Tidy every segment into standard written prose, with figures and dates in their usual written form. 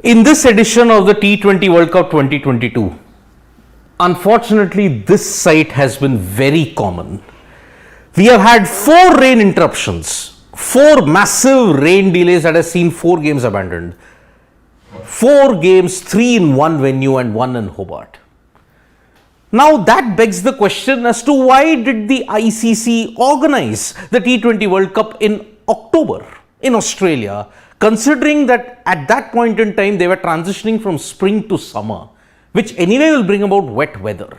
In this edition of the T20 World Cup 2022, unfortunately, this sight has been very common. We have had 4 rain interruptions, 4 massive rain delays that has seen 4 games abandoned. 4 games, 3 in one venue and 1 in Hobart. Now that begs the question as to why did the ICC organize the T20 World Cup in October in Australia, considering that at that point in time they were transitioning from spring to summer, which anyway will bring about wet weather.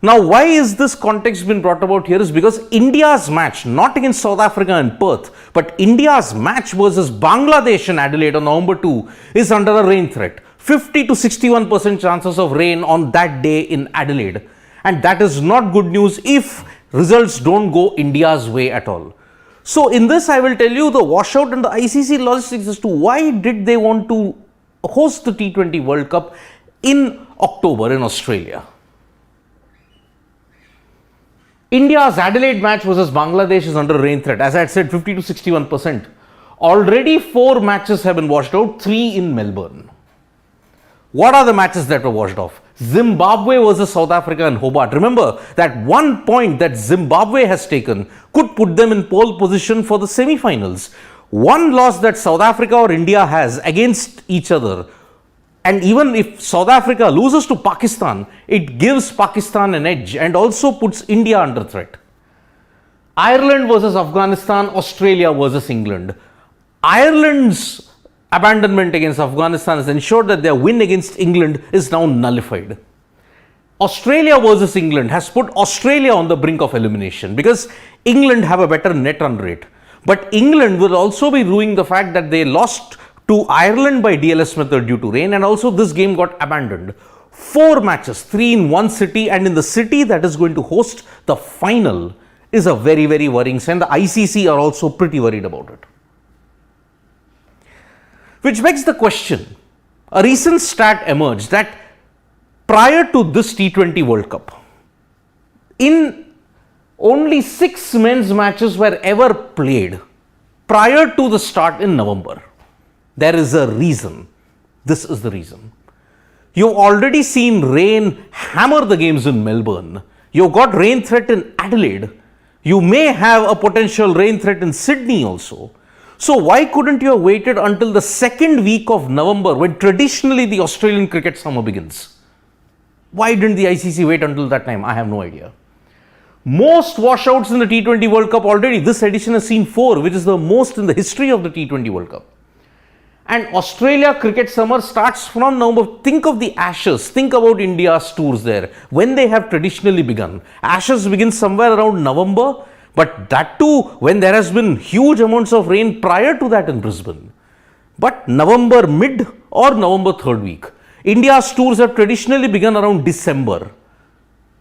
Now why is this context been brought about here is because India's match, not against South Africa in Perth, but India's match versus Bangladesh in Adelaide on November 2 is under a rain threat. 50 to 61% chances of rain on that day in Adelaide, and that is not good news if results don't go India's way at all. So in this I will tell you the washout and the ICC logistics as to why did they want to host the T20 World Cup in October in Australia. India's Adelaide match versus Bangladesh is under rain threat. As I had said, 50 to 61%. Already 4 matches have been washed out, 3 in Melbourne. What are the matches that were washed off? Zimbabwe versus South Africa and Hobart. Remember that 1 point that Zimbabwe has taken could put them in pole position for the semi-finals. 1 loss that South Africa or India has against each other, and even if South Africa loses to Pakistan, it gives Pakistan an edge and also puts India under threat. Ireland versus Afghanistan, Australia versus England. Ireland's abandonment against Afghanistan has ensured that their win against England is now nullified. Australia versus England has put Australia on the brink of elimination because England have a better net run rate. But England will also be ruining the fact that they lost to Ireland by DLS method due to rain, and also this game got abandoned. 4 matches, 3 in one city, and in the city that is going to host the final is a very, very worrying sign. The ICC are also pretty worried about it. Which begs the question, a recent stat emerged that prior to this T20 World Cup, in only 6 men's matches were ever played prior to the start in November. There is a reason. This is the reason. You've already seen rain hammer the games in Melbourne. You've got rain threat in Adelaide. You may have a potential rain threat in Sydney also. So why couldn't you have waited until the 2nd week of November when traditionally the Australian cricket summer begins? Why didn't the ICC wait until that time? I have no idea. Most washouts in the T20 World Cup already. This edition has seen 4, which is the most in the history of the T20 World Cup. And Australia cricket summer starts from November. Think of the Ashes. Think about India's tours there. When they have traditionally begun. Ashes begin somewhere around November. But that too when there has been huge amounts of rain prior to that in Brisbane. But November mid or November 3rd week. India's tours have traditionally begun around December.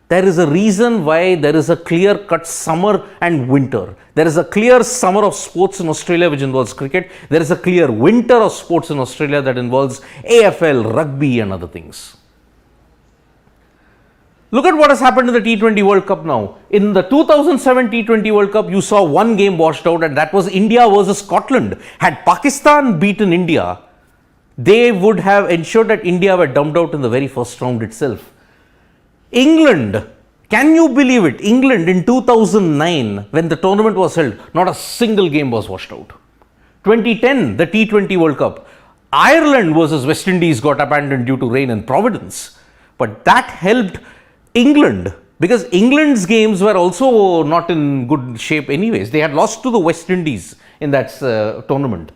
There is a reason why there is a clear-cut summer and winter. There is a clear summer of sports in Australia which involves cricket. There is a clear winter of sports in Australia that involves AFL, rugby and other things. Look at what has happened in the T20 World Cup now. In the 2007 T20 World Cup, you saw 1 game washed out, and that was India versus Scotland. Had Pakistan beaten India, they would have ensured that India were dumped out in the very first round itself. England, can you believe it? England in 2009, when the tournament was held, not a single game was washed out. 2010, the T20 World Cup, Ireland versus West Indies got abandoned due to rain in Providence. But that helped England because England's games were also not in good shape anyways. They had lost to the West Indies in that tournament.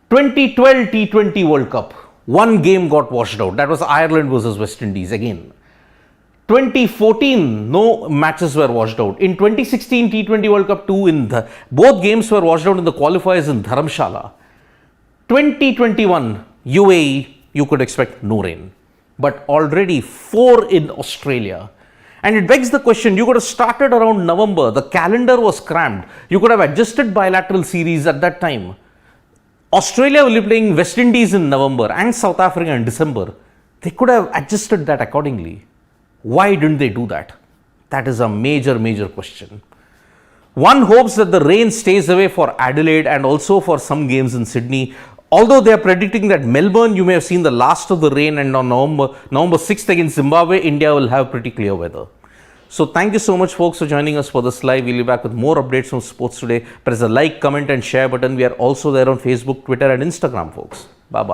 2012 T20 World Cup, 1 game got washed out. That was Ireland versus West Indies again. 2014, no matches were washed out. In 2016 T20 World Cup 2, both games were washed out in the qualifiers in Dharamshala. 2021 UAE, you could expect no rain. But already 4 in Australia. And it begs the question, you could have started around November. The calendar was crammed. You could have adjusted bilateral series at that time. Australia will be playing West Indies in November and South Africa in December. They could have adjusted that accordingly. Why didn't they do that? That is a major, major question. One hopes that the rain stays away for Adelaide and also for some games in Sydney. Although they are predicting that Melbourne, you may have seen the last of the rain, and on November 6th against Zimbabwe, India will have pretty clear weather. So thank you so much, folks, for joining us for this live. We'll be back with more updates from sports today. Press the like, comment and share button. We are also there on Facebook, Twitter and Instagram, folks.